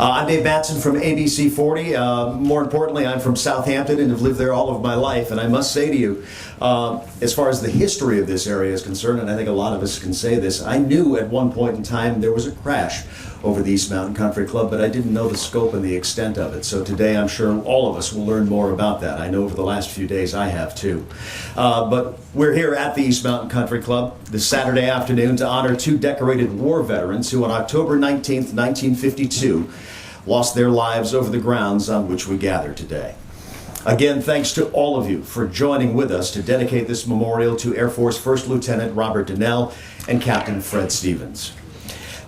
I'm Dave Batson from ABC 40. More importantly, I'm from Southampton and have lived there all of my life. And I must say to you, as far as the history of this area is concerned, and I think a lot of us can say this, I knew at one point in time there was a crash over the East Mountain Country Club, but I didn't know the scope and the extent of it. So today I'm sure all of us will learn more about that. I know over the last few days I have too. But we're here at the East Mountain Country Club this Saturday afternoon to honor two decorated war veterans who on October 19th, 1952 lost their lives over the grounds on which we gather today. Again, thanks to all of you for joining with us to dedicate this memorial to Air Force First Lieutenant Robert Danell and Captain Fred Stevens.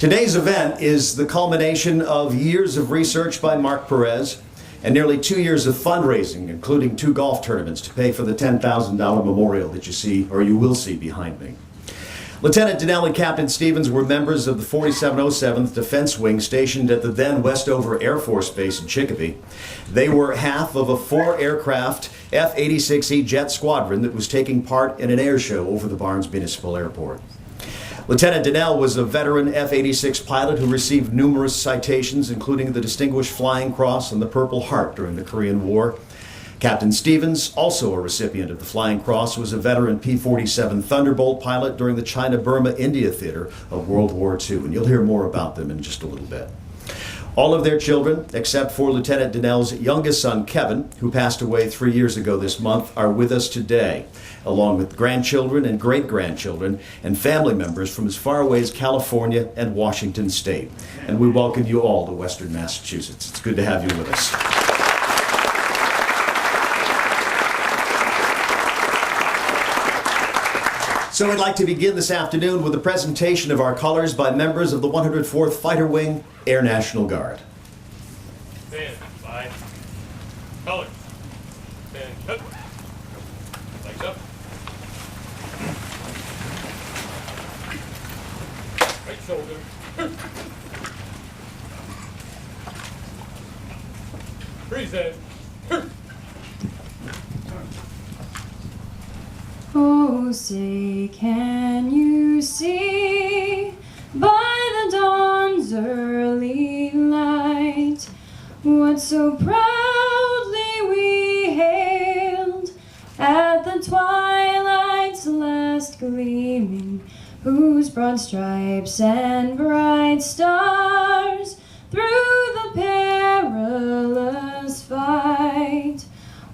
Today's event is the culmination of years of research by Mark Perez and nearly 2 years of fundraising, including 2 golf tournaments to pay for the $10,000 memorial that you see, or you will see behind me. Lieutenant Danell and Captain Stevens were members of the 4707th Defense Wing stationed at the then Westover Air Force Base in Chicopee. They were half of a 4-aircraft F-86E jet squadron that was taking part in an air show over the Barnes Municipal Airport. Lieutenant Danell was a veteran F-86 pilot who received numerous citations, including the Distinguished Flying Cross and the Purple Heart during the Korean War. Captain Stevens, also a recipient of the Flying Cross, was a veteran P-47 Thunderbolt pilot during the China-Burma-India theater of World War II, and you'll hear more about them in just a little bit. All of their children, except for Lieutenant Danell's youngest son, Kevin, who passed away 3 years ago this month, are with us today, along with grandchildren and great-grandchildren and family members from as far away as California and Washington State. And we welcome you all to Western Massachusetts. It's good to have you with us. So we'd like to begin this afternoon with a presentation of our colors by members of the 104th Fighter Wing Air National Guard. Stand by. Colors. Stand up. Legs up. Right shoulder. Freeze head. Oh, say, can you see by the dawn's early light what so proudly we hailed at the twilight's last gleaming, whose broad stripes and bright stars through the perilous fight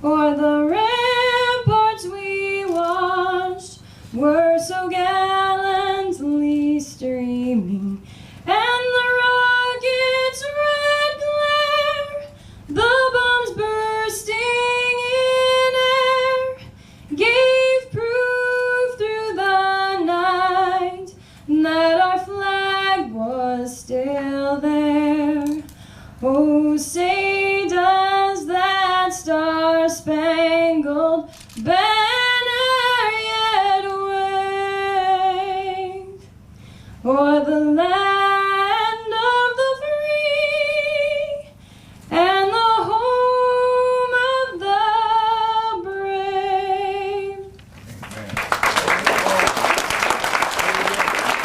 o'er the ramparts we watched were so gallantly streaming, and the rocket's red glare, the bombs bursting in air, gave proof through the night that our flag was still there. Oh, say does that star-spangled banner yet wave o'er the land of the free and the home of the brave?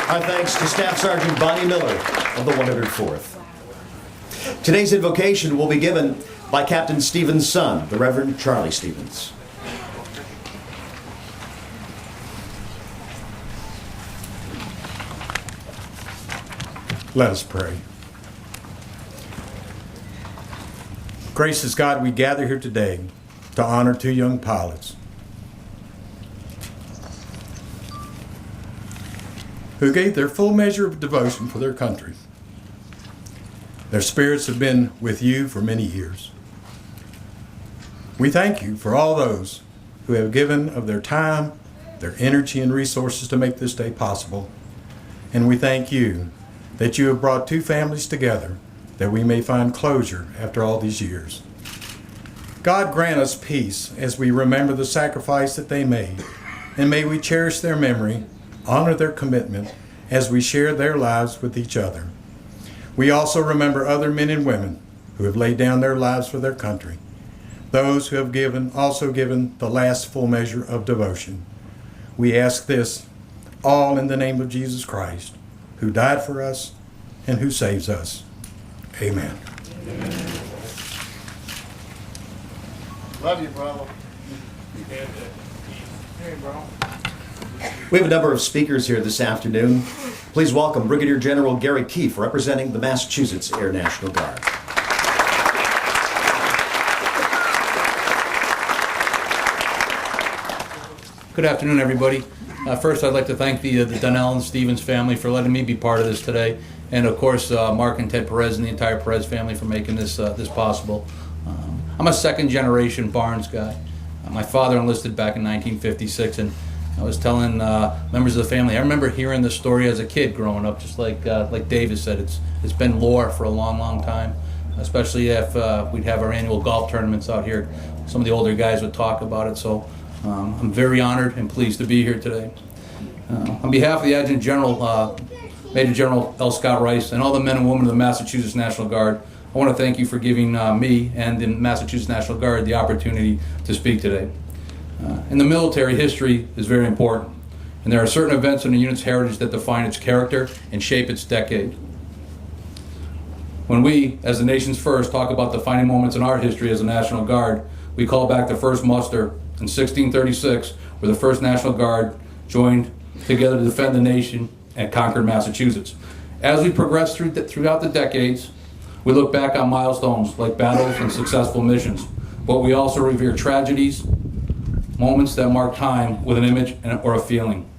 Our thanks to Staff Sergeant Bonnie Miller of the 104th. Today's invocation will be given by Captain Stevens' son, the Reverend Charlie Stevens. Let us pray. Gracious God, we gather here today to honor 2 young pilots who gave their full measure of devotion for their country. Their spirits have been with you for many years. We thank you for all those who have given of their time, their energy, and resources to make this day possible. And we thank you that you have brought 2 families together that we may find closure after all these years. God grant us peace as we remember the sacrifice that they made, and may we cherish their memory, honor their commitment as we share their lives with each other. We also remember other men and women who have laid down their lives for their country, those who have also given the last full measure of devotion. We ask this all in the name of Jesus Christ, who died for us and who saves us. Amen. Love you, brother. And Hey, bro. We have a number of speakers here this afternoon. Please welcome Brigadier General Gary Keefe, representing the Massachusetts Air National Guard. Good afternoon, everybody. First, I'd like to thank the Danell and Stevens family for letting me be part of this today, and of course, Mark and Ted Perez and the entire Perez family for making this possible. I'm a second-generation Barnes guy. My father enlisted back in 1956, and I was telling members of the family, I remember hearing this story as a kid growing up, just like David said. It's been lore for a long, long time, especially if we'd have our annual golf tournaments out here. Some of the older guys would talk about it, so I'm very honored and pleased to be here today. On behalf of the Adjutant General, Major General L. Scott Rice, and all the men and women of the Massachusetts National Guard, I want to thank you for giving me and the Massachusetts National Guard the opportunity to speak today. In the military, history is very important, and there are certain events in the unit's heritage that define its character and shape its decade. When we, as the nation's first, talk about defining moments in our history as a National Guard, we call back the first muster in 1636, where the 1st National Guard joined together to defend the nation and conquered Massachusetts. As we progress throughout the decades, we look back on milestones like battles and successful missions, but we also revere tragedies, moments that mark time with an image or a feeling.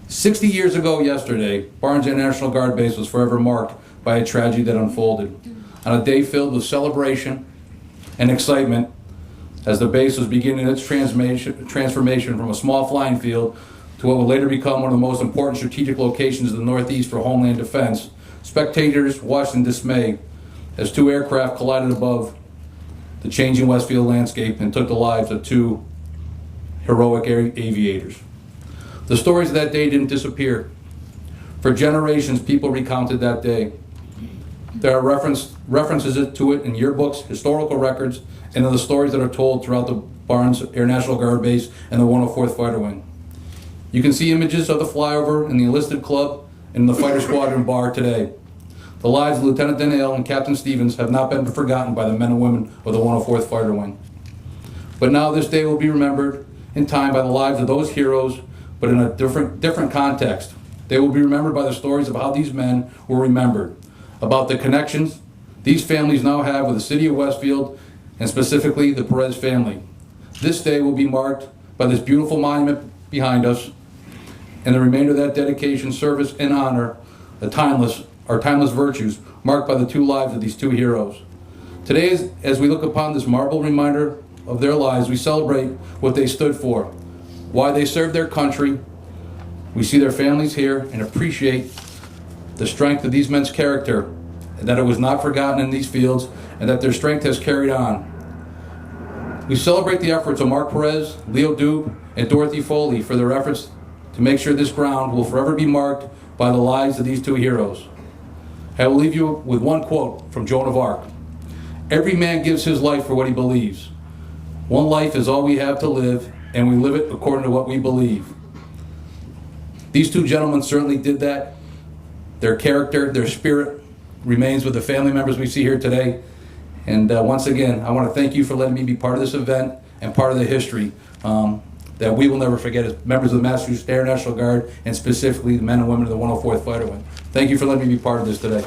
60 years ago yesterday, Barnes Air National Guard Base was forever marked by a tragedy that unfolded. On a day filled with celebration and excitement, as the base was beginning its transformation from a small flying field to what would later become one of the most important strategic locations in the Northeast for homeland defense, spectators watched in dismay as 2 aircraft collided above the changing Westfield landscape and took the lives of 2 heroic aviators. The stories of that day didn't disappear. For generations, people recounted that day. There are references to it in yearbooks, historical records, and in the stories that are told throughout the Barnes Air National Guard Base and the 104th Fighter Wing. You can see images of the flyover in the enlisted club and in the fighter squadron bar today. The lives of Lieutenant Danell and Captain Stevens have not been forgotten by the men and women of the 104th Fighter Wing. But now this day will be remembered in time by the lives of those heroes, but in a different context. They will be remembered by the stories of how these men were remembered, about the connections these families now have with the city of Westfield, and specifically the Perez family. This day will be marked by this beautiful monument behind us, and the remainder of that dedication, service, and honor, our timeless virtues, marked by the 2 lives of these 2 heroes. Today, as we look upon this marble reminder of their lives, we celebrate what they stood for, why they served their country. We see their families here and appreciate the strength of these men's character, and that it was not forgotten in these fields, and that their strength has carried on. We celebrate the efforts of Mark Perez, Leo Dube, and Dorothy Foley for their efforts to make sure this ground will forever be marked by the lives of these 2 heroes. I will leave you with one quote from Joan of Arc. "Every man gives his life for what he believes. One life is all we have to live, and we live it according to what we believe." These 2 gentlemen certainly did that. Their character, their spirit remains with the family members we see here today. And once again, I want to thank you for letting me be part of this event and part of the history that we will never forget as members of the Massachusetts Air National Guard, and specifically the men and women of the 104th Fighter Wing. Thank you for letting me be part of this today.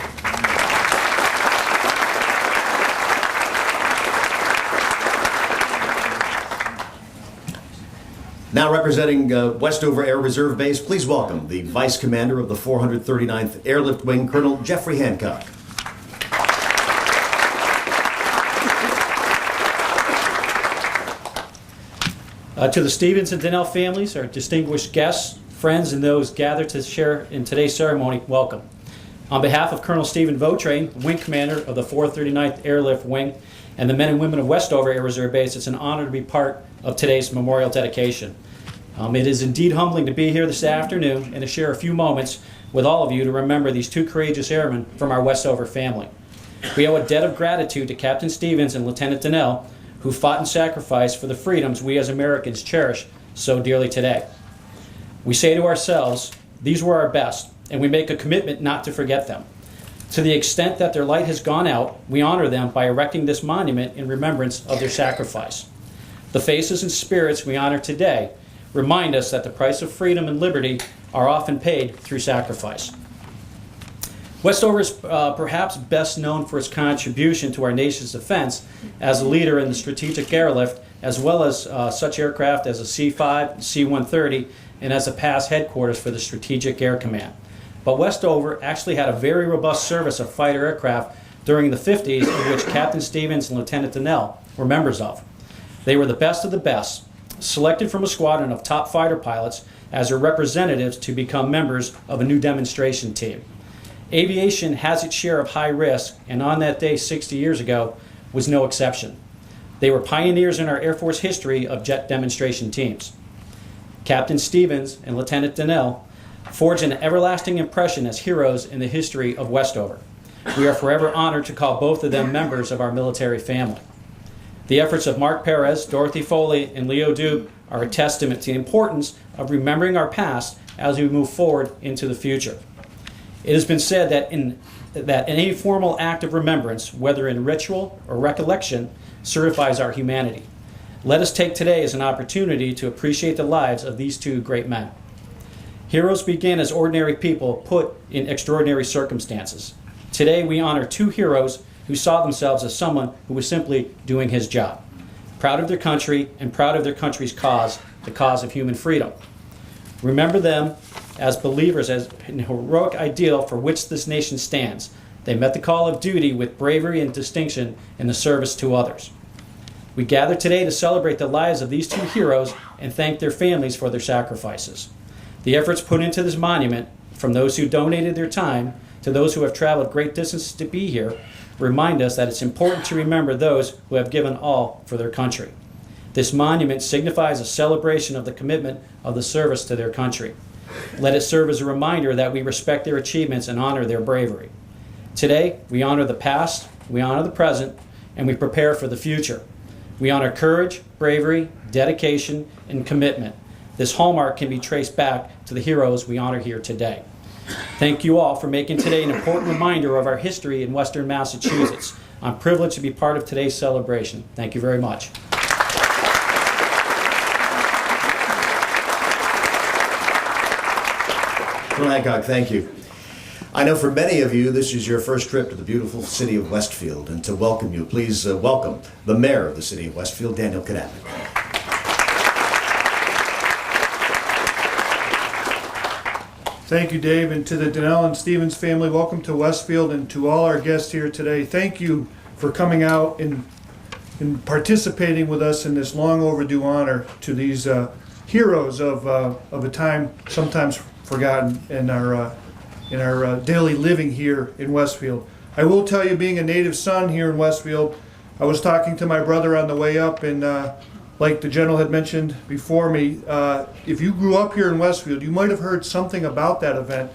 Now representing Westover Air Reserve Base, please welcome the Vice Commander of the 439th Airlift Wing, Colonel Jeffrey Hancock. To the Stevens and Danell families, our distinguished guests, friends, and those gathered to share in today's ceremony, welcome. On behalf of Colonel Stephen Vautrain, Wing Commander of the 439th Airlift Wing, and the men and women of Westover Air Reserve Base, it's an honor to be part of today's memorial dedication. It is indeed humbling to be here this afternoon and to share a few moments with all of you to remember these 2 courageous airmen from our Westover family. We owe a debt of gratitude to Captain Stevens and Lieutenant Danell, who fought and sacrificed for the freedoms we as Americans cherish so dearly today. We say to ourselves, these were our best, and we make a commitment not to forget them. To the extent that their light has gone out, we honor them by erecting this monument in remembrance of their sacrifice. The faces and spirits we honor today remind us that the price of freedom and liberty are often paid through sacrifice. Westover is perhaps best known for its contribution to our nation's defense as a leader in the strategic airlift, as well as such aircraft as a C-5, C-130, and as a past headquarters for the Strategic Air Command. But Westover actually had a very robust service of fighter aircraft during the 50s, in which Captain Stevens and Lieutenant Danell were members of. They were the best of the best, selected from a squadron of top fighter pilots as their representatives to become members of a new demonstration team. Aviation has its share of high risk, and on that day 60 years ago was no exception. They were pioneers in our Air Force history of jet demonstration teams. Captain Stevens and Lieutenant Danell forged an everlasting impression as heroes in the history of Westover. We are forever honored to call both of them members of our military family. The efforts of Mark Perez, Dorothy Foley, and Leo Duke are a testament to the importance of remembering our past as we move forward into the future. It has been said that any formal act of remembrance, whether in ritual or recollection, certifies our humanity. Let us take today as an opportunity to appreciate the lives of these two great men. Heroes begin as ordinary people put in extraordinary circumstances. Today we honor two heroes who saw themselves as someone who was simply doing his job, proud of their country and proud of their country's cause, the cause of human freedom. Remember them as believers, as an heroic ideal for which this nation stands. They met the call of duty with bravery and distinction in the service to others. We gather today to celebrate the lives of these two heroes and thank their families for their sacrifices. The efforts put into this monument, from those who donated their time to those who have traveled great distances to be here, remind us that it's important to remember those who have given all for their country. This monument signifies a celebration of the commitment of the service to their country. Let it serve as a reminder that we respect their achievements and honor their bravery. Today, we honor the past, we honor the present, and we prepare for the future. We honor courage, bravery, dedication, and commitment. This hallmark can be traced back to the heroes we honor here today. Thank you all for making today an important reminder of our history in Western Massachusetts. I'm privileged to be part of today's celebration. Thank you very much. Colonel Hancock, thank you. I know for many of you, this is your first trip to the beautiful city of Westfield, and to welcome you, please welcome the mayor of the city of Westfield, Danell and Capt. Thank you, Dave, and to the Danell and Stevens family, welcome to Westfield, and to all our guests here today. Thank you for coming out and participating with us in this long overdue honor to these heroes of a time sometimes forgotten in our daily living here in Westfield. I will tell you, being a native son here in Westfield, I was talking to my brother on the way up, and like the general had mentioned before me, if you grew up here in Westfield, you might have heard something about that event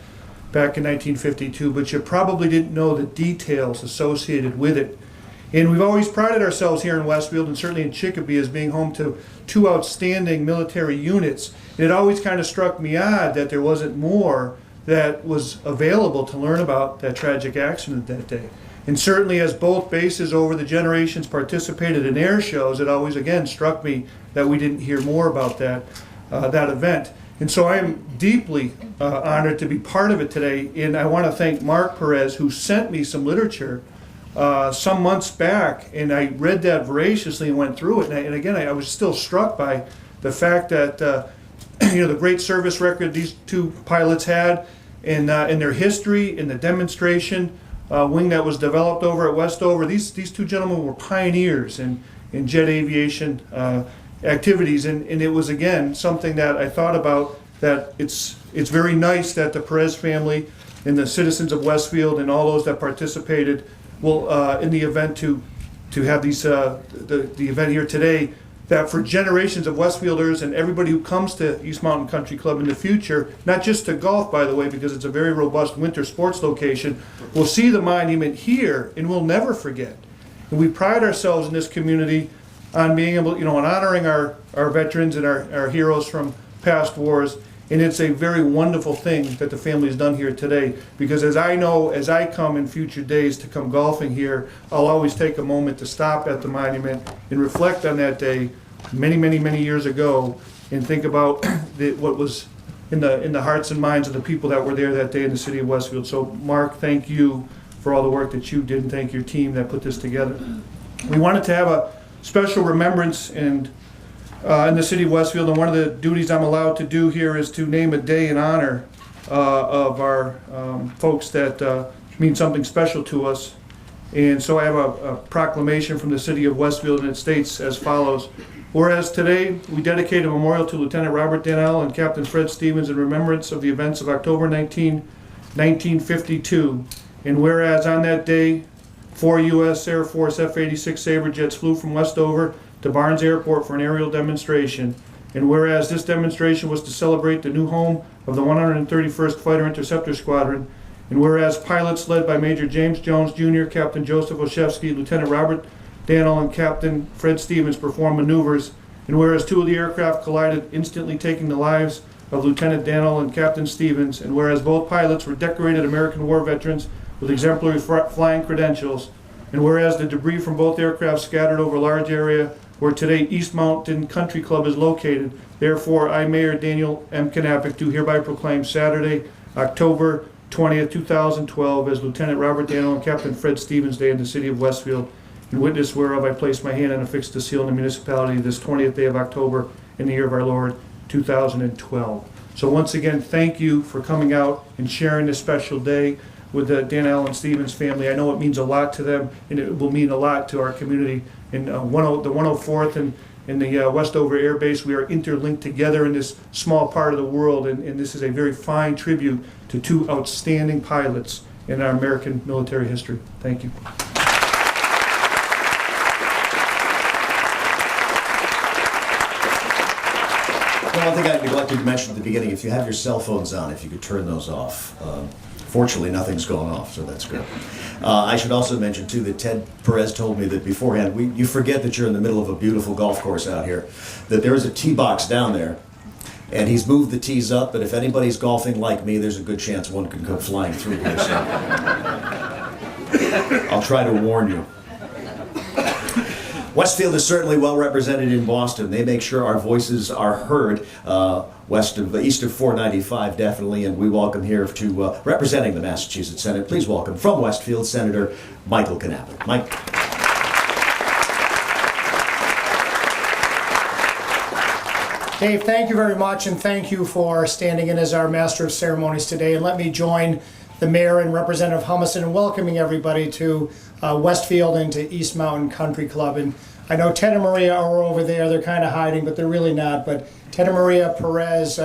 back in 1952, but you probably didn't know the details associated with it. And we've always prided ourselves here in Westfield, and certainly in Chicopee, as being home to two outstanding military units. And it always kind of struck me odd that there wasn't more that was available to learn about that tragic accident that day. And certainly as both bases over the generations participated in air shows, it always again struck me that we didn't hear more about that event. And so I am deeply honored to be part of it today. And I want to thank Mark Perez, who sent me some literature some months back, and I read that voraciously and went through it. And again, I was still struck by the fact that the great service record these two pilots had in their history, in the demonstration wing that was developed over at Westover. These two gentlemen were pioneers in jet aviation activities, and it was again something that I thought about, that it's very nice that the Perez family and the citizens of Westfield and all those that participated will in the event to have these the event here today, that for generations of Westfielders and everybody who comes to East Mountain Country Club in the future, not just to golf, by the way, because it's a very robust winter sports location, will see the monument here and will never forget. And we pride ourselves in this community on being able, on honoring our veterans and our heroes from past wars. And it's a very wonderful thing that the family has done here today, because as I know, as I come in future days to come golfing here, I'll always take a moment to stop at the monument and reflect on that day many, many, many years ago, and think about what was in the hearts and minds of the people that were there that day in the city of Westfield. So Mark, thank you for all the work that you did, and thank your team that put this together. We wanted to have a special remembrance in the city of Westfield, and one of the duties I'm allowed to do here is to name a day in honor of our folks that mean something special to us. And so I have a proclamation from the city of Westfield, and it states as follows. Whereas today we dedicate a memorial to Lieutenant Robert Danell and Captain Fred Stevens in remembrance of the events of October 19, 1952. And whereas on that day, 4 U.S. Air Force F-86 Sabre jets flew from Westover to Barnes Airport for an aerial demonstration. And whereas this demonstration was to celebrate the new home of the 131st Fighter Interceptor Squadron, and whereas pilots led by Major James Jones Jr., Captain Joseph Oshevsky, Lieutenant Robert Danell, and Captain Fred Stevens performed maneuvers, and whereas 2 of the aircraft collided, instantly taking the lives of Lieutenant Danell and Captain Stevens, and whereas both pilots were decorated American war veterans with exemplary flying credentials, and whereas the debris from both aircraft scattered over a large area where today East Mountain Country Club is located, therefore I, Mayor Danell M. Capt, do hereby proclaim Saturday, October 20th, 2012 as Lieutenant Robert Danell and Captain Fred Stevens Day in the city of Westfield, in witness whereof I place my hand and affix the seal in the municipality this 20th day of October in the year of our Lord, 2012. So once again, thank you for coming out and sharing this special day with the Danell and Stevens family. I know it means a lot to them, and it will mean a lot to our community. In the 104th and in the Westover Air Base, we are interlinked together in this small part of the world, and this is a very fine tribute to 2 outstanding pilots in our American military history. Thank you. Well, one thing I neglected to mention at the beginning, if you have your cell phones on, if you could turn those off. Fortunately, nothing's going off, so that's good. I should also mention, too, that Ted Perez told me that beforehand, you forget that you're in the middle of a beautiful golf course out here, that there is a tee box down there, and he's moved the tees up, but if anybody's golfing like me, there's a good chance one can go flying through here, so I'll try to warn you. Westfield is certainly well represented in Boston. They make sure our voices are heard east of 495, definitely, and we welcome here to representing the Massachusetts Senate. Please welcome from Westfield, Senator Michael Capt. Mike. Dave, thank you very much, and thank you for standing in as our Master of Ceremonies today. And let me join the Mayor and Representative Humison in welcoming everybody to Westfield and to East Mountain Country Club. And I know Ted and Maria are over there. They're kind of hiding, but they're really not. But Ted and Maria Perez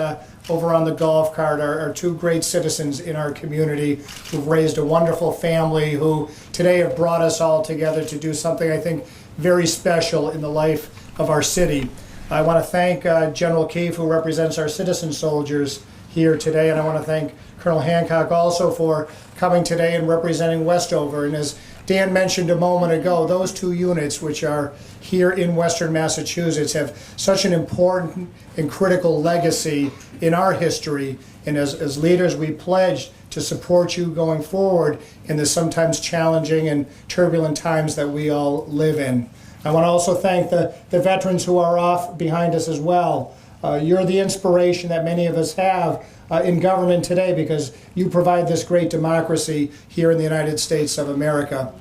over on the golf cart are 2 great citizens in our community who've raised a wonderful family who today have brought us all together to do something I think very special in the life of our city. I want to thank General Keefe, who represents our citizen soldiers here today, and I want to thank Colonel Hancock also for coming today and representing Westover. And as Dan mentioned a moment ago, those 2 units, which are here in Western Massachusetts, have such an important and critical legacy in our history. And as leaders, we pledge to support you going forward in the sometimes challenging and turbulent times that we all live in. I want to also thank the veterans who are off behind us as well. You're the inspiration that many of us have in government today, because you provide this great democracy here in the United States of America.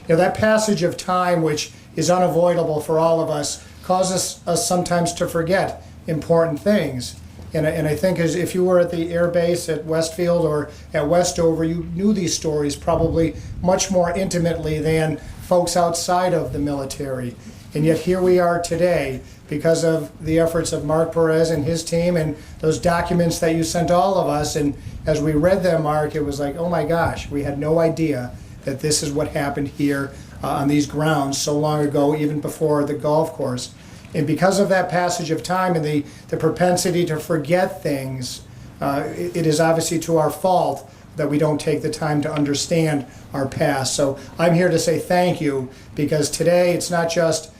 You know, that passage of time, which is unavoidable for all of us, causes us sometimes to forget important things. And I think as if you were at the air base at Westfield or at Westover, you knew these stories probably much more intimately than folks outside of the military. And yet here we are today because of the efforts of Mark Perez and his team and those documents that you sent all of us. And as we read them, Mark, it was like, oh my gosh, we had no idea that this is what happened here on these grounds so long ago, even before the golf course. And because of that passage of time and the propensity to forget things, it is obviously to our fault that we don't take the time to understand our past. So I'm here to say thank you, because today it's not just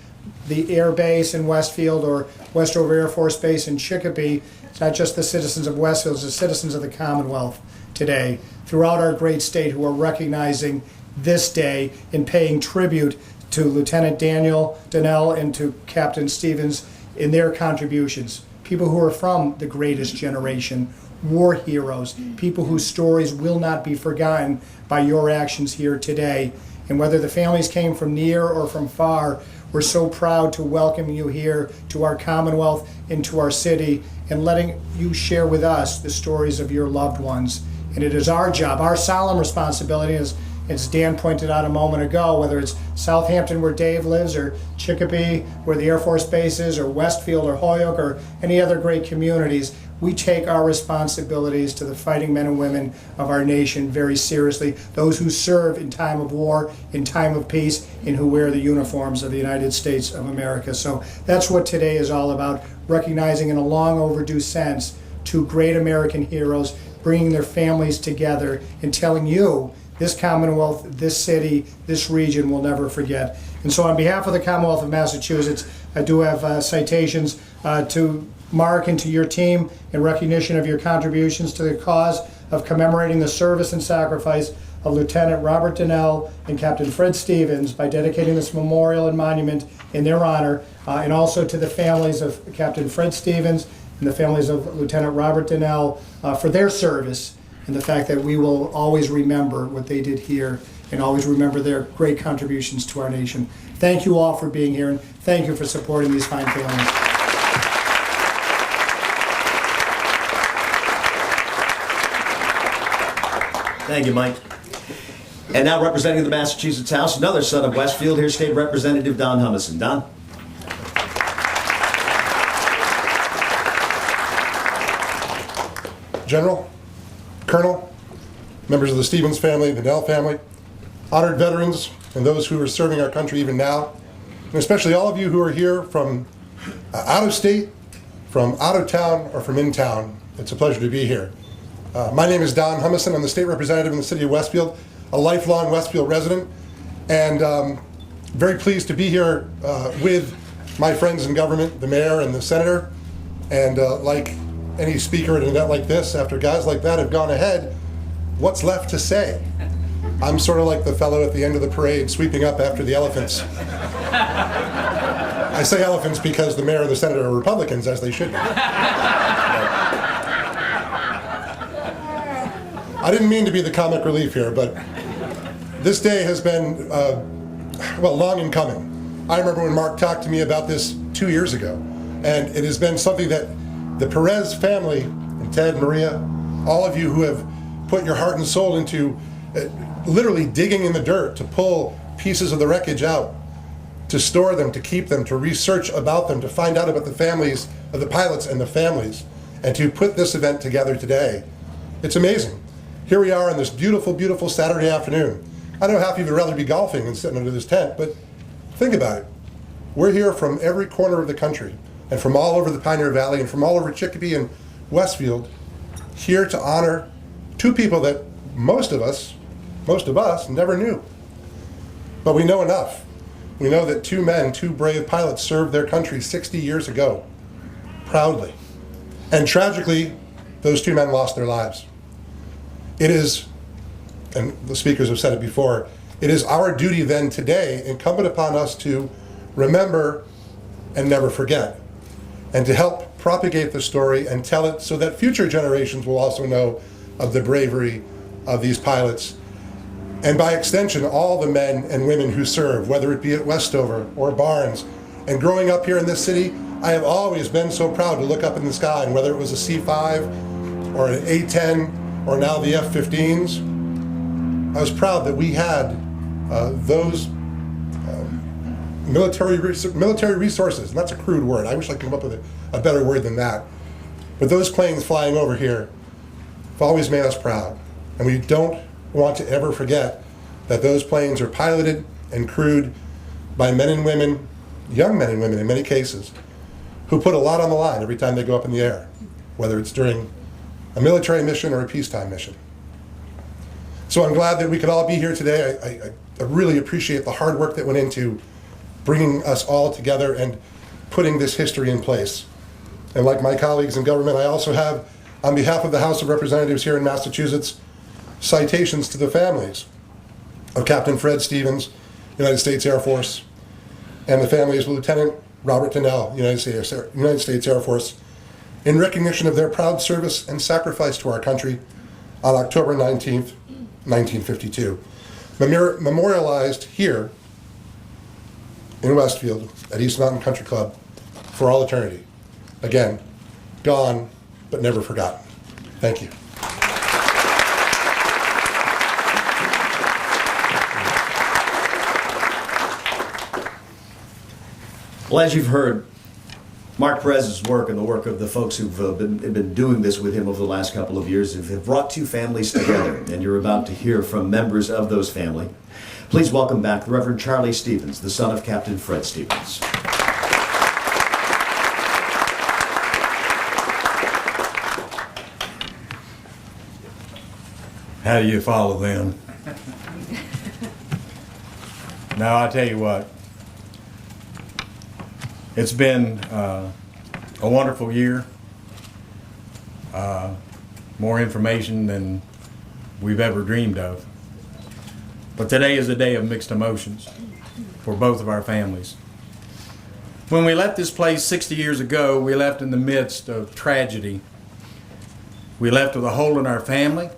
the Air Base in Westfield or Westover Air Force Base in Chicopee. It's not just the citizens of Westfield, it's the citizens of the Commonwealth today throughout our great state who are recognizing this day and paying tribute to Lieutenant Danell and to Captain Stevens in their contributions. People who are from the greatest generation, war heroes, people whose stories will not be forgotten by your actions here today. And whether the families came from near or from far, we're so proud to welcome you here to our Commonwealth and to our city and letting you share with us the stories of your loved ones. And it is our job, our solemn responsibility, as Dan pointed out a moment ago, whether it's Southampton where Dave lives, or Chicopee where the Air Force Base is, or Westfield or Holyoke or any other great communities, we take our responsibilities to the fighting men and women of our nation very seriously, those who serve in time of war, in time of peace, and who wear the uniforms of the United States of America. So that's what today is all about, recognizing in a long overdue sense two great American heroes, bringing their families together and telling you this Commonwealth, this city, this region will never forget. And so on behalf of the Commonwealth of Massachusetts, I do have citations to Mark and to your team in recognition of your contributions to the cause of commemorating the service and sacrifice of Lieutenant Robert Danell and Captain Fred Stevens by dedicating this memorial and monument in their honor, and also to the families of Captain Fred Stevens and the families of Lieutenant Robert Danell for their service, and the fact that we will always remember what they did here and always remember their great contributions to our nation. Thank you all for being here, and thank you for supporting these fine families. Thank you, Mike. And now representing the Massachusetts House, another son of Westfield, here's State Representative Don Humison. Don? General, Colonel, members of the Stevens family, the Danell family, honored veterans, and those who are serving our country even now, and especially all of you who are here from out of state, from out of town, or from in town. It's a pleasure to be here. My name is Don Humison. I'm the state representative in the city of Westfield, a lifelong Westfield resident, and very pleased to be here with my friends in government, the mayor and the senator, and like any speaker at an event like this, after guys like that have gone ahead, what's left to say? I'm sort of like the fellow at the end of the parade sweeping up after the elephants. I say elephants because the mayor and the senator are Republicans, as they should be. I didn't mean to be the comic relief here, but this day has been, well, long in coming. I remember when Mark talked to me about this 2 years ago, and it has been something that the Perez family, and Ted, Maria, all of you who have put your heart and soul into literally digging in the dirt to pull pieces of the wreckage out, to store them, to keep them, to research about them, to find out about the families of the pilots and the families, and to put this event together today. It's amazing. Here we are on this beautiful, beautiful Saturday afternoon. I know half of you would rather be golfing than sitting under this tent, but think about it. We're here from every corner of the country, and from all over the Pioneer Valley, and from all over Chicopee and Westfield, here to honor two people that most of us never knew. But we know enough. We know that two men, two brave pilots, served their country 60 years ago, proudly. And tragically, those two men lost their lives. It is, and the speakers have said it before, it is our duty then today, incumbent upon us, to remember and never forget, and to help propagate the story and tell it so that future generations will also know of the bravery of these pilots, and by extension, all the men and women who serve, whether it be at Westover or Barnes. And growing up here in this city, I have always been so proud to look up in the sky, and whether it was a C-5 or an A-10 or now the F-15s, I was proud that we had those military resources, and that's a crude word. I wish I could come up with a better word than that. But those planes flying over here have always made us proud. And we don't want to ever forget that those planes are piloted and crewed by men and women, young men and women in many cases, who put a lot on the line every time they go up in the air, whether it's during a military mission or a peacetime mission. So I'm glad that we could all be here today. I really appreciate the hard work that went into bringing us all together and putting this history in place. And like my colleagues in government, I also have, on behalf of the House of Representatives here in Massachusetts, citations to the families of Captain Fred Stevens, United States Air Force, and the families of Lieutenant Robert Danell, United States Air Force, in recognition of their proud service and sacrifice to our country on October 19th, 1952. Memorialized here in Westfield at East Mountain Country Club for all eternity. Again, gone but never forgotten. Thank you. Well, as you've heard, Mark Perez's work and the work of the folks who've been doing this with him over the last couple of years have brought two families together, and you're about to hear from members of those family. Please welcome back the Reverend Charlie Stevens, the son of Captain Fred Stevens. How do you follow them? Now, I tell you what, it's been a wonderful year. More information than we've ever dreamed of. But today is a day of mixed emotions for both of our families. When we left this place 60 years ago, we left in the midst of tragedy. We left with a hole in our family,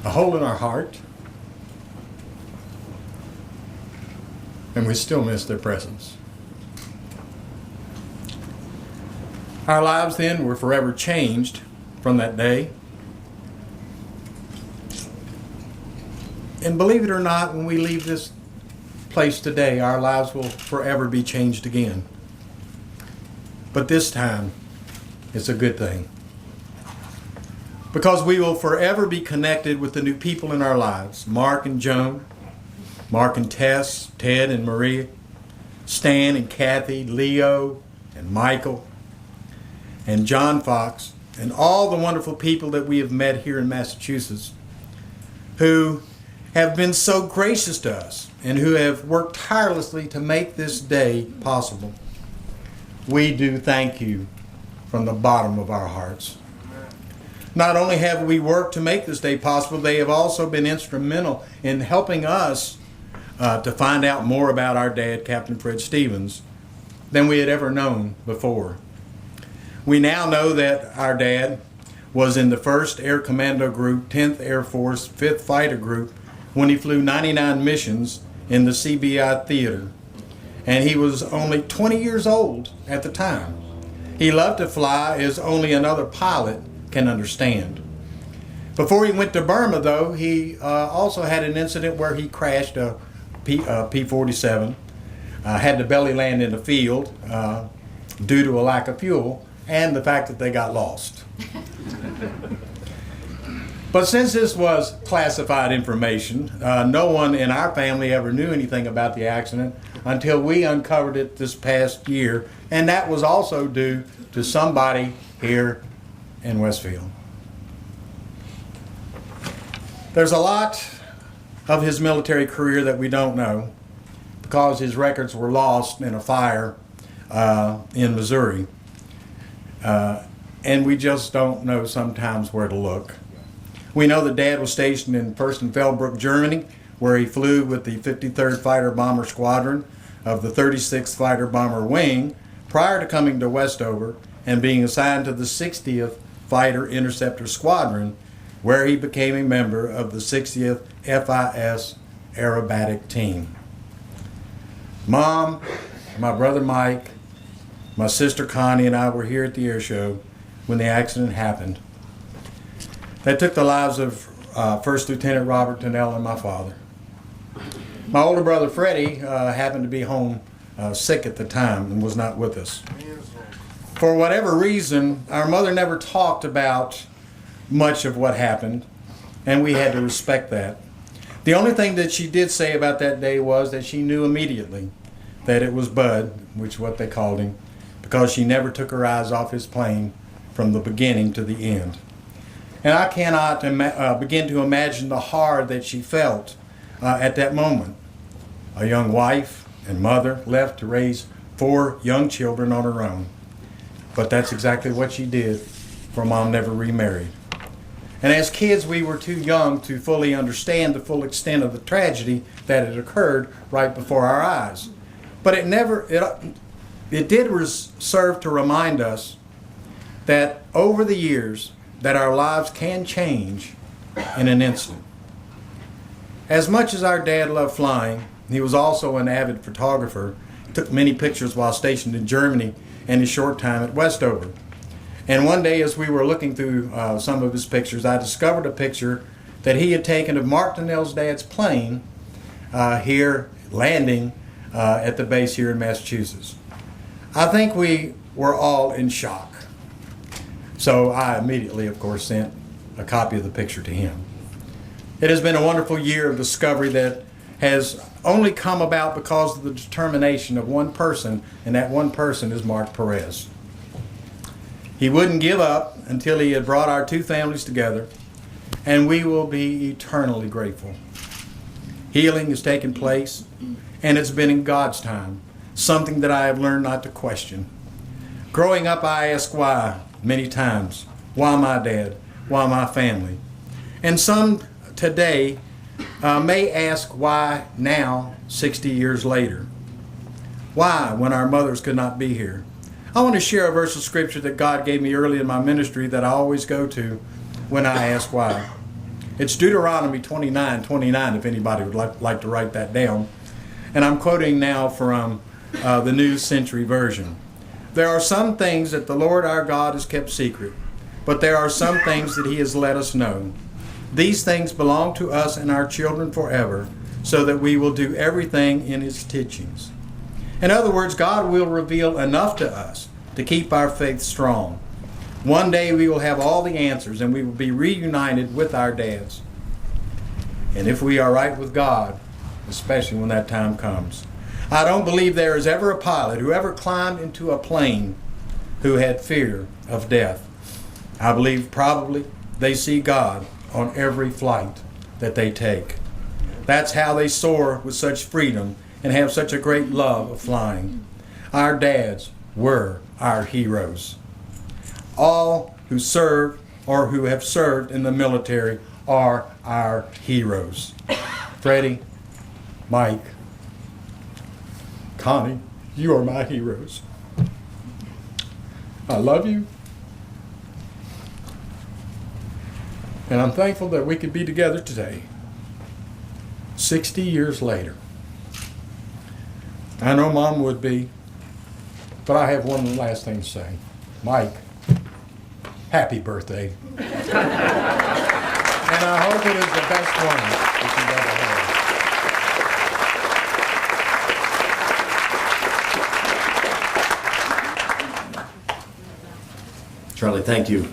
a hole in our heart, and we still miss their presence. Our lives then were forever changed from that day. And believe it or not, when we leave this place today, our lives will forever be changed again. But this time, it's a good thing. Because we will forever be connected with the new people in our lives. Mark and Joan, Mark and Tess, Ted and Maria, Stan and Kathy, Leo and Michael, and John Fox, and all the wonderful people that we have met here in Massachusetts who have been so gracious to us and who have worked tirelessly to make this day possible. We do thank you from the bottom of our hearts. Not only have we worked to make this day possible, they have also been instrumental in helping us to find out more about our dad, Captain Fred Stevens, than we had ever known before. We now know that our dad was in the 1st Air Commando Group, 10th Air Force, 5th Fighter Group, when he flew 99 missions in the CBI theater. And he was only 20 years old at the time. He loved to fly as only another pilot can understand. Before he went to Burma, though, he also had an incident where he crashed a P-47, had to belly land in the field due to a lack of fuel and the fact that they got lost. But since this was classified information, no one in our family ever knew anything about the accident until we uncovered it this past year, and that was also due to somebody here in Westfield. There's a lot of his military career that we don't know because his records were lost in a fire in Missouri. And we just don't know sometimes where to look. We know that Dad was stationed in Fürstenfeldbruck, Germany, where he flew with the 53rd Fighter Bomber Squadron of the 36th Fighter Bomber Wing prior to coming to Westover and being assigned to the 60th Fighter Interceptor Squadron, where he became a member of the 60th FIS Aerobatic Team. Mom, my brother Mike, my sister Connie, and I were here at the air show when the accident happened. That took the lives of First Lieutenant Robert Danell and my father. My older brother Freddie happened to be home sick at the time and was not with us. For whatever reason, our mother never talked about much of what happened, and we had to respect that. The only thing that she did say about that day was that she knew immediately that it was Bud, which is what they called him, because she never took her eyes off his plane from the beginning to the end. And I cannot begin to imagine the horror that she felt at that moment. A young wife and mother left to raise 4 young children on her own. But that's exactly what she did, for Mom never remarried. And as kids, we were too young to fully understand the full extent of the tragedy that had occurred right before our eyes. But it did serve to remind us that over the years, that our lives can change in an instant. As much as our dad loved flying, he was also an avid photographer. He took many pictures while stationed in Germany and his short time at Westover. And one day, as we were looking through some of his pictures, I discovered a picture that he had taken of Mark Danell's dad's plane here landing at the base here in Massachusetts. I think we were all in shock. So I immediately, of course, sent a copy of the picture to him. It has been a wonderful year of discovery that has only come about because of the determination of one person, and that one person is Mark Perez. He wouldn't give up until he had brought our 2 families together, and we will be eternally grateful. Healing has taken place, and it's been in God's time, something that I have learned not to question. Growing up, I asked why many times. Why my dad? Why my family? And some today may ask why now, 60 years later. Why when our mothers could not be here? I want to share a verse of scripture that God gave me early in my ministry that I always go to when I ask why. It's Deuteronomy 29:29, if anybody would like to write that down. And I'm quoting now from the New Century Version. There are some things that the Lord our God has kept secret, but there are some things that he has let us know. These things belong to us and our children forever, so that we will do everything in his teachings. In other words, God will reveal enough to us to keep our faith strong. One day we will have all the answers and we will be reunited with our dads. And if we are right with God, especially when that time comes. I don't believe there is ever a pilot who ever climbed into a plane who had fear of death. I believe probably they see God on every flight that they take. That's how they soar with such freedom and have such a great love of flying. Our dads were our heroes. All who serve or who have served in the military are our heroes. Freddie, Mike, Connie, you are my heroes. I love you. And I'm thankful that we could be together today, 60 years later. I know Mom would be, but I have one last thing to say. Mike, happy birthday. And I hope it is the best one that you've ever had. Charlie, thank you.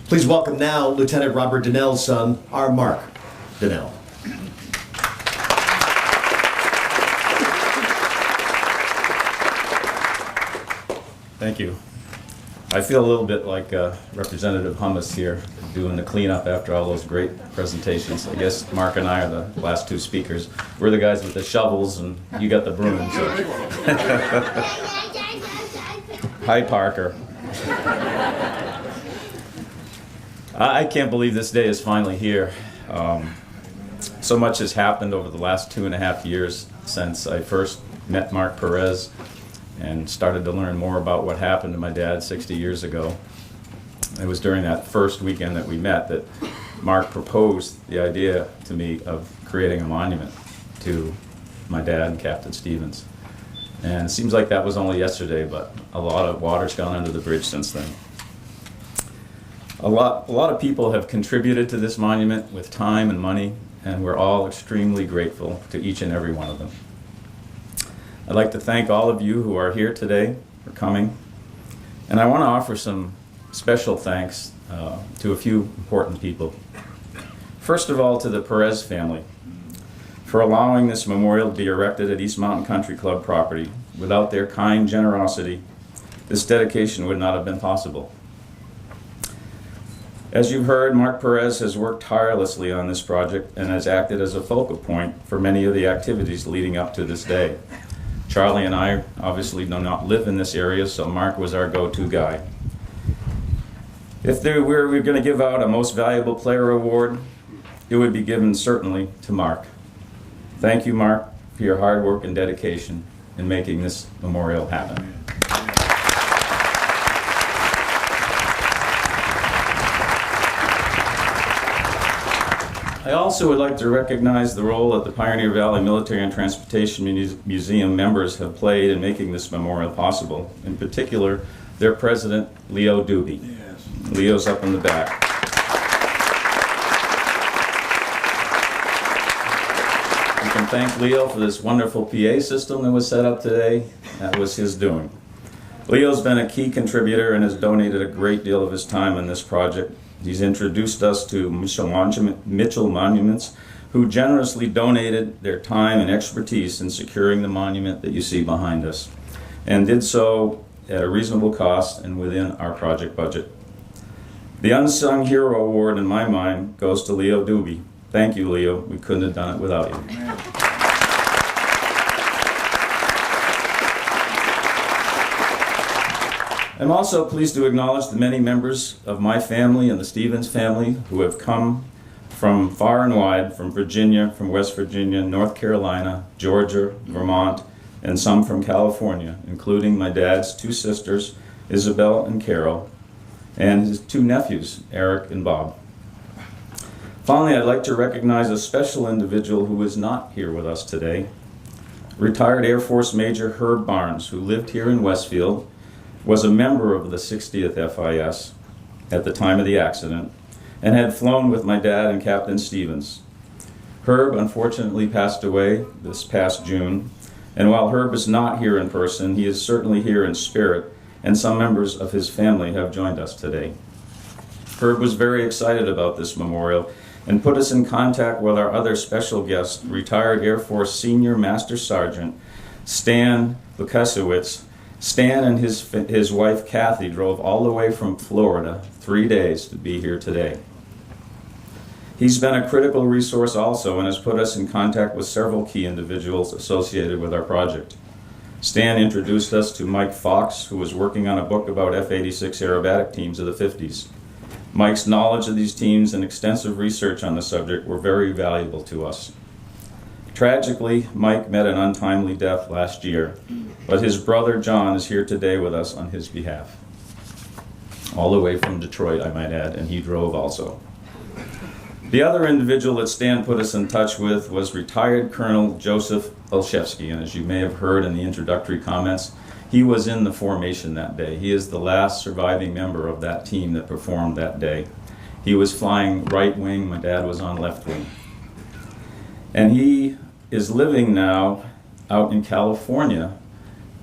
Please welcome now Lieutenant Robert Danell's son, our Mark Danell. Thank you. I feel a little bit like Representative Hummus here, doing the cleanup after all those great presentations. I guess Mark and I are the last 2 speakers. We're the guys with the shovels, and you got the broom. So. Hi, Parker. I can't believe this day is finally here. So much has happened over the last 2.5 years since I first met Mark Perez and started to learn more about what happened to my dad 60 years ago. It was during that first weekend that we met that Mark proposed the idea to me of creating a monument to my dad and Captain Stevens. And it seems like that was only yesterday, but a lot of water's gone under the bridge since then. A lot of people have contributed to this monument with time and money, and we're all extremely grateful to each and every one of them. I'd like to thank all of you who are here today for coming, and I want to offer some special thanks to a few important people. First of all, to the Perez family for allowing this memorial to be erected at East Mountain Country Club property. Without their kind generosity, this dedication would not have been possible. As you've heard, Mark Perez has worked tirelessly on this project and has acted as a focal point for many of the activities leading up to this day. Charlie and I obviously do not live in this area, so Mark was our go-to guy. If we're going to give out a Most Valuable Player award, it would be given certainly to Mark. Thank you, Mark, for your hard work and dedication in making this memorial happen. I also would like to recognize the role that the Pioneer Valley Military and Transportation Museum members have played in making this memorial possible. In particular, their president, Leo Doobie. Yes. Leo's up in the back. We can thank Leo for this wonderful PA system that was set up today. That was his doing. Leo's been a key contributor and has donated a great deal of his time in this project. He's introduced us to Mitchell Monuments, who generously donated their time and expertise in securing the monument that you see behind us, and did so at a reasonable cost and within our project budget. The Unsung Hero Award, in my mind, goes to Leo Doobie. Thank you, Leo. We couldn't have done it without you. I'm also pleased to acknowledge the many members of my family and the Stevens family who have come from far and wide, from Virginia, from West Virginia, North Carolina, Georgia, Vermont, and some from California, including my dad's two sisters, Isabel and Carol, and his two nephews, Eric and Bob. Finally, I'd like to recognize a special individual who is not here with us today. Retired Air Force Major Herb Barnes, who lived here in Westfield, was a member of the 60th FIS at the time of the accident, and had flown with my dad and Captain Stevens. Herb unfortunately passed away this past June, and while Herb is not here in person, he is certainly here in spirit, and some members of his family have joined us today. Herb was very excited about this memorial and put us in contact with our other special guest, retired Air Force Senior Master Sergeant Stan Lukasiewicz. Stan and his wife Kathy drove all the way from Florida 3 days to be here today. He's been a critical resource also and has put us in contact with several key individuals associated with our project. Stan introduced us to Mike Fox, who was working on a book about F-86 aerobatic teams of the 50s. Mike's knowledge of these teams and extensive research on the subject were very valuable to us. Tragically, Mike met an untimely death last year, but his brother John is here today with us on his behalf. All the way from Detroit, I might add, and he drove also. The other individual that Stan put us in touch with was retired Colonel Joseph Olszewski, and as you may have heard in the introductory comments, he was in the formation that day. He is the last surviving member of that team that performed that day. He was flying right wing, my dad was on left wing. And he is living now out in California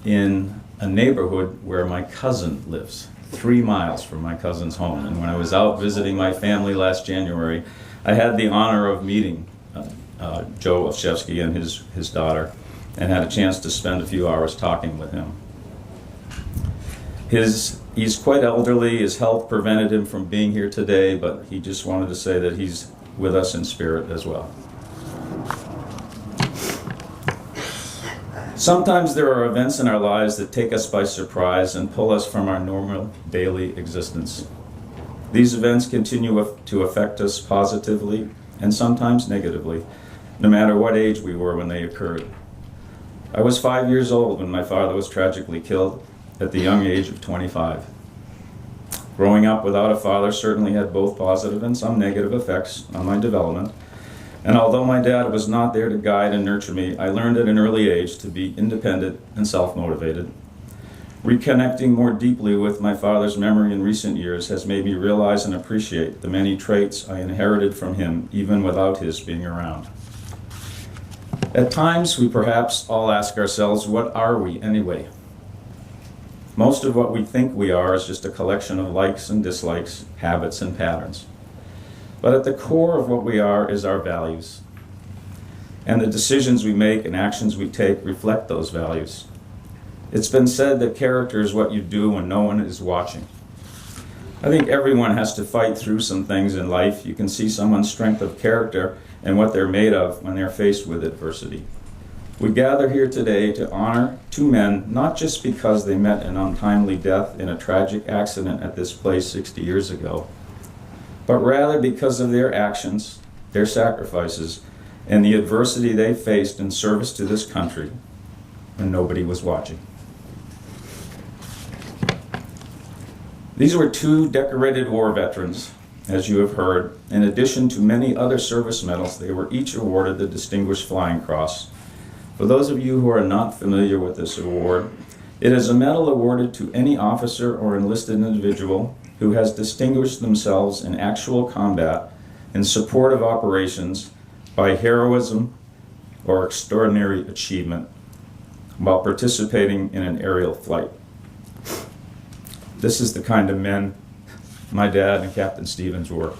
in a neighborhood where my cousin lives, 3 miles from my cousin's home. And when I was out visiting my family last January, I had the honor of meeting Joe Olszewski and his daughter, and had a chance to spend a few hours talking with him. He's quite elderly. His health prevented him from being here today, but he just wanted to say that he's with us in spirit as well. Sometimes there are events in our lives that take us by surprise and pull us from our normal daily existence. These events continue to affect us positively and sometimes negatively, no matter what age we were when they occurred. I was 5 years old when my father was tragically killed at the young age of 25. Growing up without a father certainly had both positive and some negative effects on my development. And although my dad was not there to guide and nurture me, I learned at an early age to be independent and self-motivated. Reconnecting more deeply with my father's memory in recent years has made me realize and appreciate the many traits I inherited from him, even without his being around. At times, we perhaps all ask ourselves, what are we anyway? Most of what we think we are is just a collection of likes and dislikes, habits and patterns. But at the core of what we are is our values. And the decisions we make and actions we take reflect those values. It's been said that character is what you do when no one is watching. I think everyone has to fight through some things in life. You can see someone's strength of character and what they're made of when they're faced with adversity. We gather here today to honor two men, not just because they met an untimely death in a tragic accident at this place 60 years ago, but rather because of their actions, their sacrifices, and the adversity they faced in service to this country when nobody was watching. These were two decorated war veterans, as you have heard. In addition to many other service medals, they were each awarded the Distinguished Flying Cross. For those of you who are not familiar with this award, it is a medal awarded to any officer or enlisted individual who has distinguished themselves in actual combat in support of operations by heroism or extraordinary achievement while participating in an aerial flight. This is the kind of men my dad and Captain Stevens were.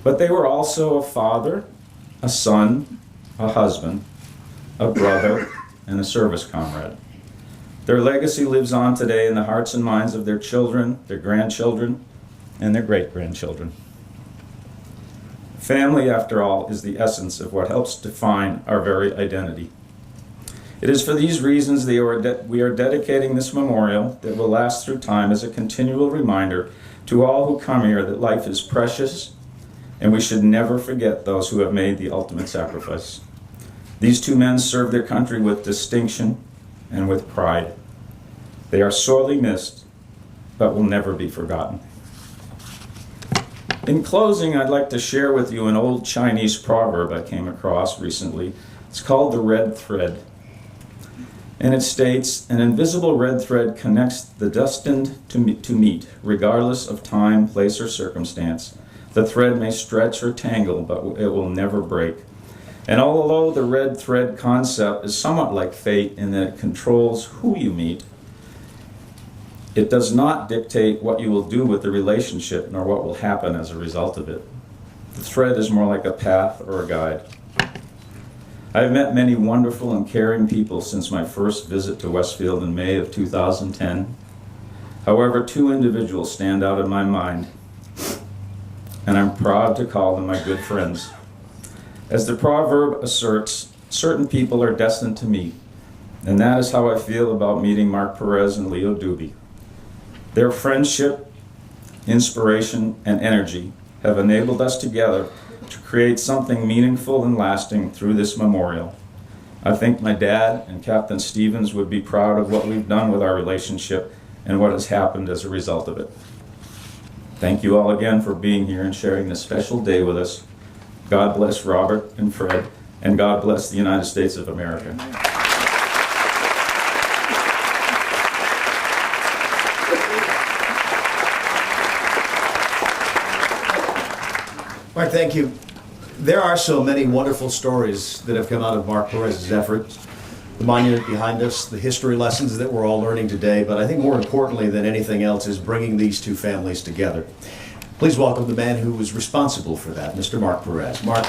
But they were also a father, a son, a husband, a brother, and a service comrade. Their legacy lives on today in the hearts and minds of their children, their grandchildren, and their great-grandchildren. Family, after all, is the essence of what helps define our very identity. It is for these reasons we are dedicating this memorial that will last through time as a continual reminder to all who come here that life is precious and we should never forget those who have made the ultimate sacrifice. These two men served their country with distinction and with pride. They are sorely missed, but will never be forgotten. In closing, I'd like to share with you an old Chinese proverb I came across recently. It's called the red thread. And it states, an invisible red thread connects the destined to meet, regardless of time, place, or circumstance. The thread may stretch or tangle, but it will never break. And although the red thread concept is somewhat like fate in that it controls who you meet, it does not dictate what you will do with the relationship nor what will happen as a result of it. The thread is more like a path or a guide. I have met many wonderful and caring people since my first visit to Westfield in May of 2010. However, two individuals stand out in my mind, and I'm proud to call them my good friends. As the proverb asserts, certain people are destined to meet, and that is how I feel about meeting Mark Perez and Leo Doobie. Their friendship, inspiration, and energy have enabled us together to create something meaningful and lasting through this memorial. I think my dad and Captain Stevens would be proud of what we've done with our relationship and what has happened as a result of it. Thank you all again for being here and sharing this special day with us. God bless Robert and Fred, and God bless the United States of America. Mark, thank you. There are so many wonderful stories that have come out of Mark Perez's efforts. The monument behind us, the history lessons that we're all learning today, but I think more importantly than anything else is bringing these two families together. Please welcome the man who was responsible for that, Mr. Mark Perez. Mark.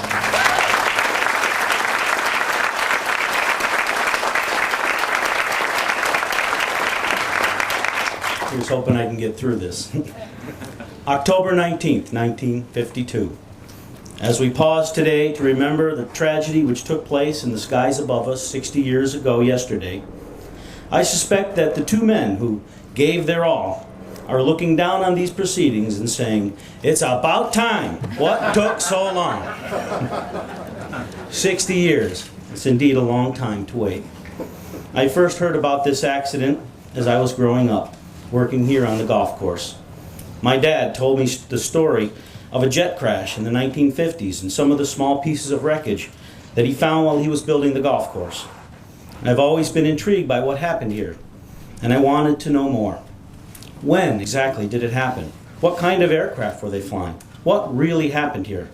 Here's hoping I can get through this. October 19th, 1952. As we pause today to remember the tragedy which took place in the skies above us 60 years ago yesterday, I suspect that the two men who gave their all are looking down on these proceedings and saying, "It's about time. What took so long?" 60 years. It's indeed a long time to wait. I first heard about this accident as I was growing up, working here on the golf course. My dad told me the story of a jet crash in the 1950s and some of the small pieces of wreckage that he found while he was building the golf course. I've always been intrigued by what happened here, and I wanted to know more. When exactly did it happen? What kind of aircraft were they flying? What really happened here?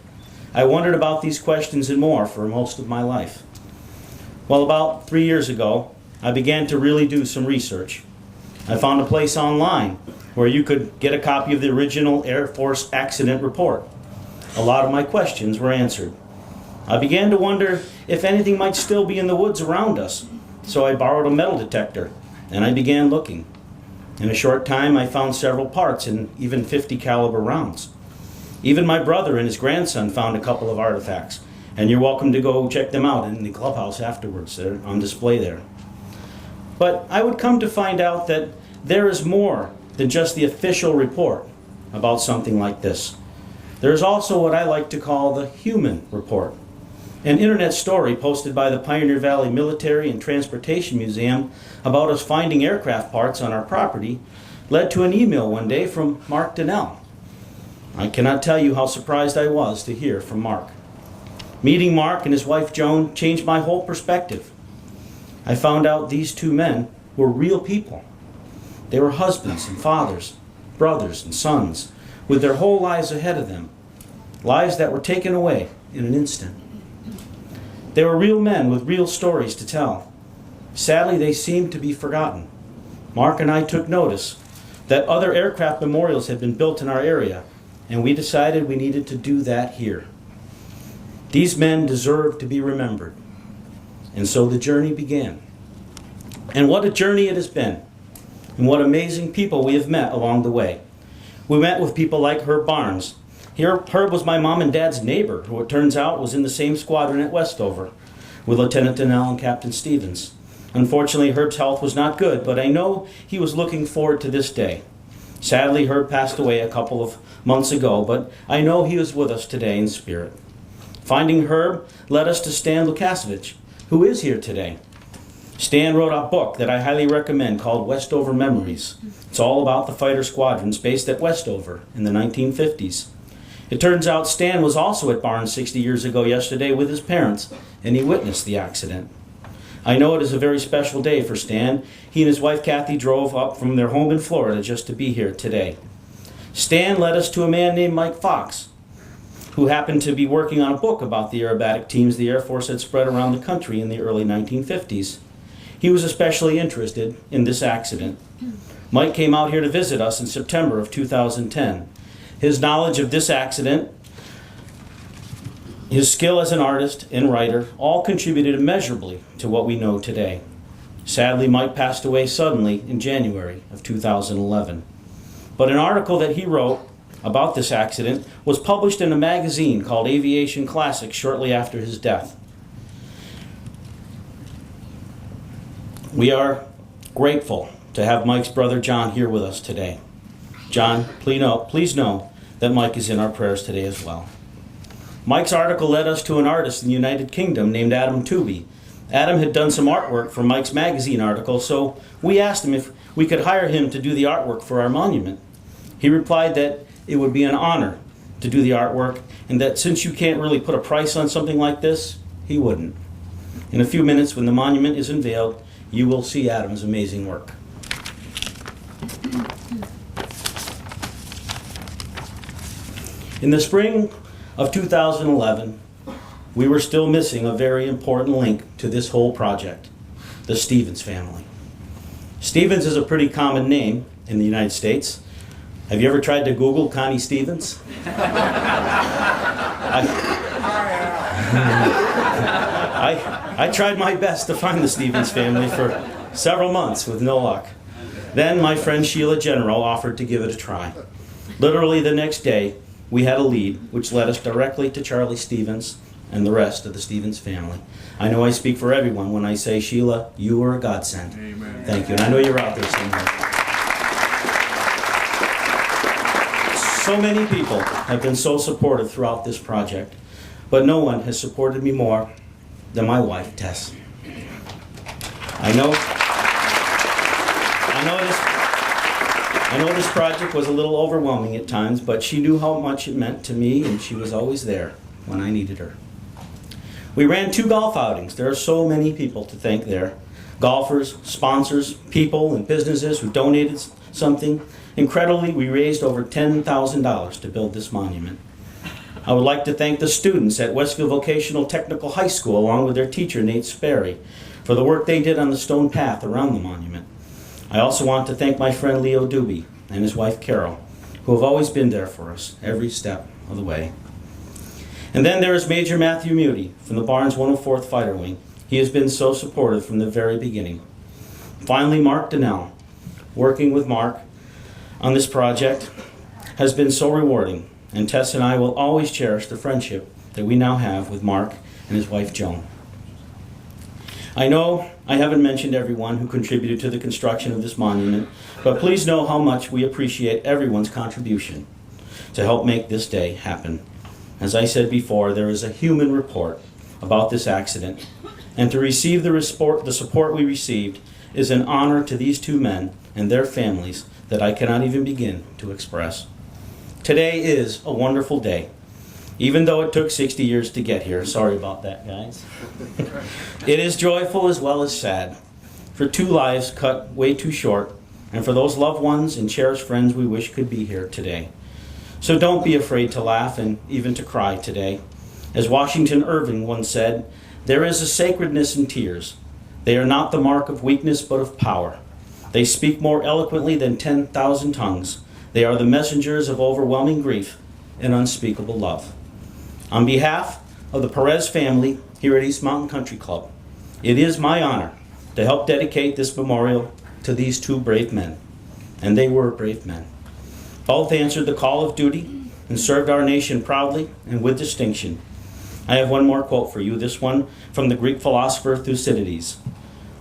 I wondered about these questions and more for most of my life. Well, about 3 years ago, I began to really do some research. I found a place online where you could get a copy of the original Air Force accident report. A lot of my questions were answered. I began to wonder if anything might still be in the woods around us, so I borrowed a metal detector and I began looking. In a short time, I found several parts and even 50 caliber rounds. Even my brother and his grandson found a couple of artifacts, and you're welcome to go check them out in the clubhouse afterwards. They're on display there. But I would come to find out that there is more than just the official report about something like this. There is also what I like to call the human report. An internet story posted by the Pioneer Valley Military and Transportation Museum about us finding aircraft parts on our property led to an email one day from Mark Danell. I cannot tell you how surprised I was to hear from Mark. Meeting Mark and his wife Joan changed my whole perspective. I found out these two men were real people. They were husbands and fathers, brothers and sons, with their whole lives ahead of them, lives that were taken away in an instant. They were real men with real stories to tell. Sadly, they seemed to be forgotten. Mark and I took notice that other aircraft memorials had been built in our area, and we decided we needed to do that here. These men deserve to be remembered. And so the journey began. And what a journey it has been. And what amazing people we have met along the way. We met with people like Herb Barnes. Herb was my mom and dad's neighbor, who it turns out was in the same squadron at Westover, with Lieutenant Danell and Captain Stevens. Unfortunately, Herb's health was not good, but I know he was looking forward to this day. Sadly, Herb passed away a couple of months ago, but I know he was with us today in spirit. Finding Herb led us to Stan Lukasevich, who is here today. Stan wrote a book that I highly recommend called Westover Memories. It's all about the fighter squadrons based at Westover in the 1950s. It turns out Stan was also at Barnes 60 years ago yesterday with his parents, and he witnessed the accident. I know it is a very special day for Stan. He and his wife Kathy drove up from their home in Florida just to be here today. Stan led us to a man named Mike Fox, who happened to be working on a book about the aerobatic teams the Air Force had spread around the country in the early 1950s. He was especially interested in this accident. Mike came out here to visit us in September of 2010. His knowledge of this accident, his skill as an artist and writer, all contributed immeasurably to what we know today. Sadly, Mike passed away suddenly in January of 2011. But an article that he wrote about this accident was published in a magazine called Aviation Classics shortly after his death. We are grateful to have Mike's brother John here with us today. John, please know that Mike is in our prayers today as well. Mike's article led us to an artist in the United Kingdom named Adam Tooby. Adam had done some artwork for Mike's magazine article, so we asked him if we could hire him to do the artwork for our monument. He replied that it would be an honor to do the artwork, and that since you can't really put a price on something like this, he wouldn't. In a few minutes, when the monument is unveiled, you will see Adam's amazing work. In the spring of 2011, we were still missing a very important link to this whole project, the Stevens family. Stevens is a pretty common name in the United States. Have you ever tried to Google Connie Stevens? I tried my best to find the Stevens family for several months with no luck. Then my friend Sheila General offered to give it a try. Literally the next day, we had a lead, which led us directly to Charlie Stevens and the rest of the Stevens family. I know I speak for everyone when I say, Sheila, you were a godsend. Amen. Thank you. And I know you're out there somewhere. So many people have been so supportive throughout this project, but no one has supported me more than my wife, Tess. I know this project was a little overwhelming at times, but she knew how much it meant to me, and she was always there when I needed her. We ran 2 golf outings. There are so many people to thank there. Golfers, sponsors, people, and businesses who donated something. Incredibly, we raised over $10,000 to build this monument. I would like to thank the students at Westfield Vocational Technical High School, along with their teacher, Nate Sperry, for the work they did on the stone path around the monument. I also want to thank my friend Leo Doobie and his wife Carol, who have always been there for us every step of the way. And then there is Major Matthew Muty from the Barnes 104th Fighter Wing. He has been so supportive from the very beginning. Finally, Mark Danell, working with Mark on this project has been so rewarding, and Tess and I will always cherish the friendship that we now have with Mark and his wife Joan. I know I haven't mentioned everyone who contributed to the construction of this monument, but please know how much we appreciate everyone's contribution to help make this day happen. As I said before, there is a human report about this accident, and to receive the support we received is an honor to these two men and their families that I cannot even begin to express. Today is a wonderful day, even though it took 60 years to get here. Sorry about that, guys. It is joyful as well as sad, for two lives cut way too short, and for those loved ones and cherished friends we wish could be here today. So don't be afraid to laugh and even to cry today. As Washington Irving once said, there is a sacredness in tears. They are not the mark of weakness but of power. They speak more eloquently than 10,000 tongues. They are the messengers of overwhelming grief and unspeakable love. On behalf of the Perez family here at East Mountain Country Club, it is my honor to help dedicate this memorial to these two brave men. And they were brave men. Both answered the call of duty and served our nation proudly and with distinction. I have one more quote for you, this one from the Greek philosopher Thucydides.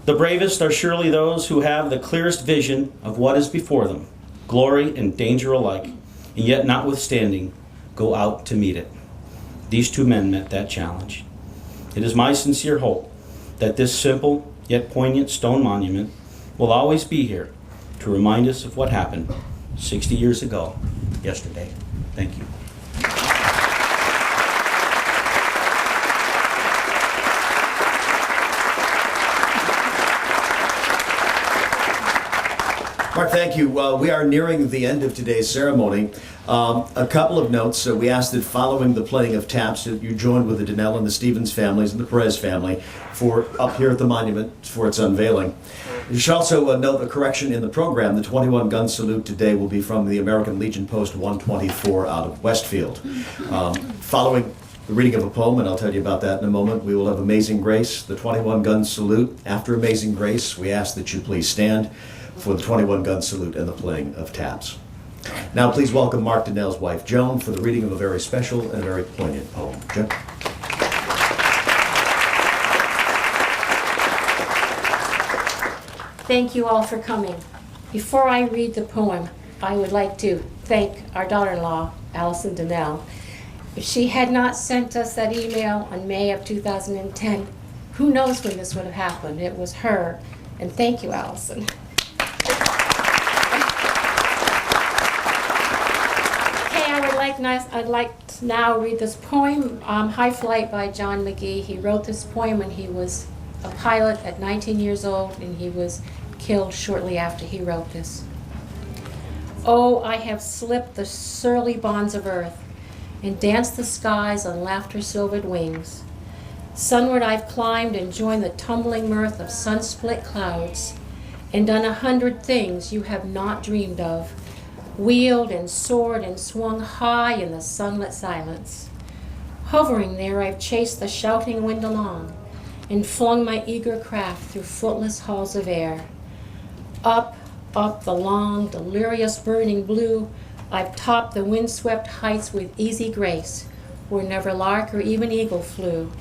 The bravest are surely those who have the clearest vision of what is before them, glory and danger alike, and yet notwithstanding, go out to meet it. These two men met that challenge. It is my sincere hope that this simple yet poignant stone monument will always be here to remind us of what happened 60 years ago yesterday. Thank you. Mark, thank you. We are nearing the end of today's ceremony. A couple of notes. We asked that following the playing of taps, that you joined with the Danell and the Stevens families and the Perez family for up here at the monument for its unveiling. You should also note a correction in the program. The 21-gun salute today will be from the American Legion Post 124 out of Westfield. Following the reading of a poem, and I'll tell you about that in a moment, we will have Amazing Grace, the 21-gun salute. After Amazing Grace, we ask that you please stand for the 21-gun salute and the playing of taps. Now please welcome Mark Danell's wife, Joan, for the reading of a very special and very poignant poem. Joan? Thank you all for coming. Before I read the poem, I would like to thank our daughter-in-law, Allison Danell. If she had not sent us that email in May of 2010, who knows when this would have happened. It was her, and thank you, Allison. I'd like to now read this poem, High Flight by John McGee. He wrote this poem when he was a pilot at 19 years old, and he was killed shortly after he wrote this. Oh, I have slipped the surly bonds of earth and danced the skies on laughter-silvered wings. Sunward I've climbed and joined the tumbling mirth of sun-split clouds and done 100 things you have not dreamed of, wheeled and soared and swung high in the sunlit silence. Hovering there, I've chased the shouting wind along and flung my eager craft through footless halls of air. Up, up the long, delirious burning blue, I've topped the windswept heights with easy grace, where never lark or even eagle flew.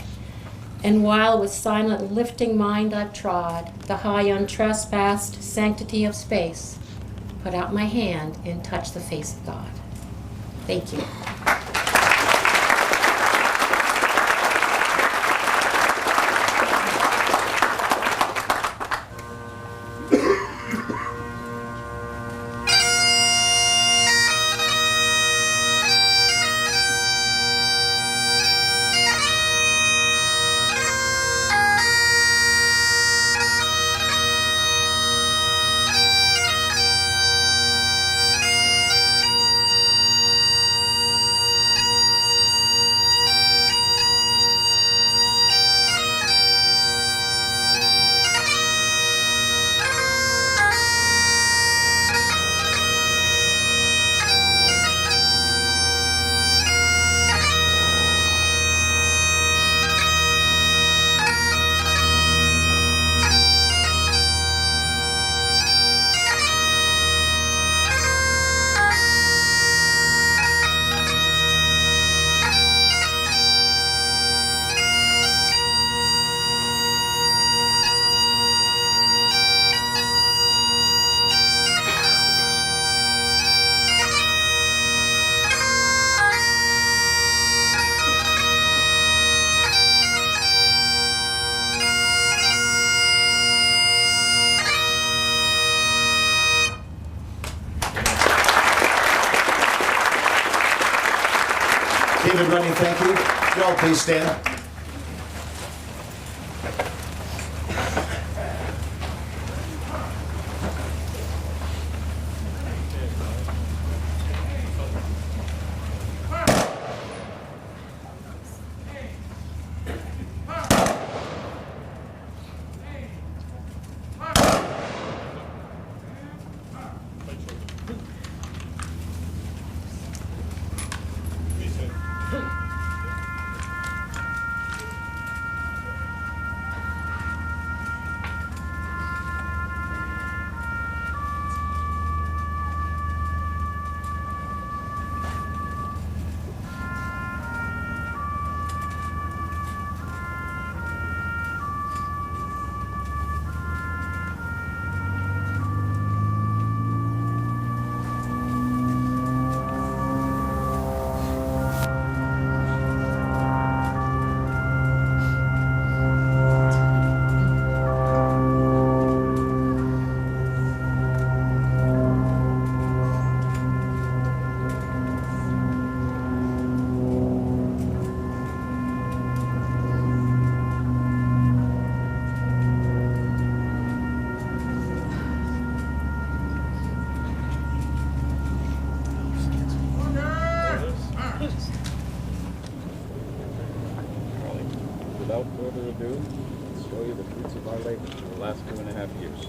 And while with silent lifting mind I've trod the high untrespassed sanctity of space, put out my hand and touch the face of God. Thank you. David Running, thank you. Joe, please stand. Without further ado, let's show you the fruits of our labor for the last 2.5 years.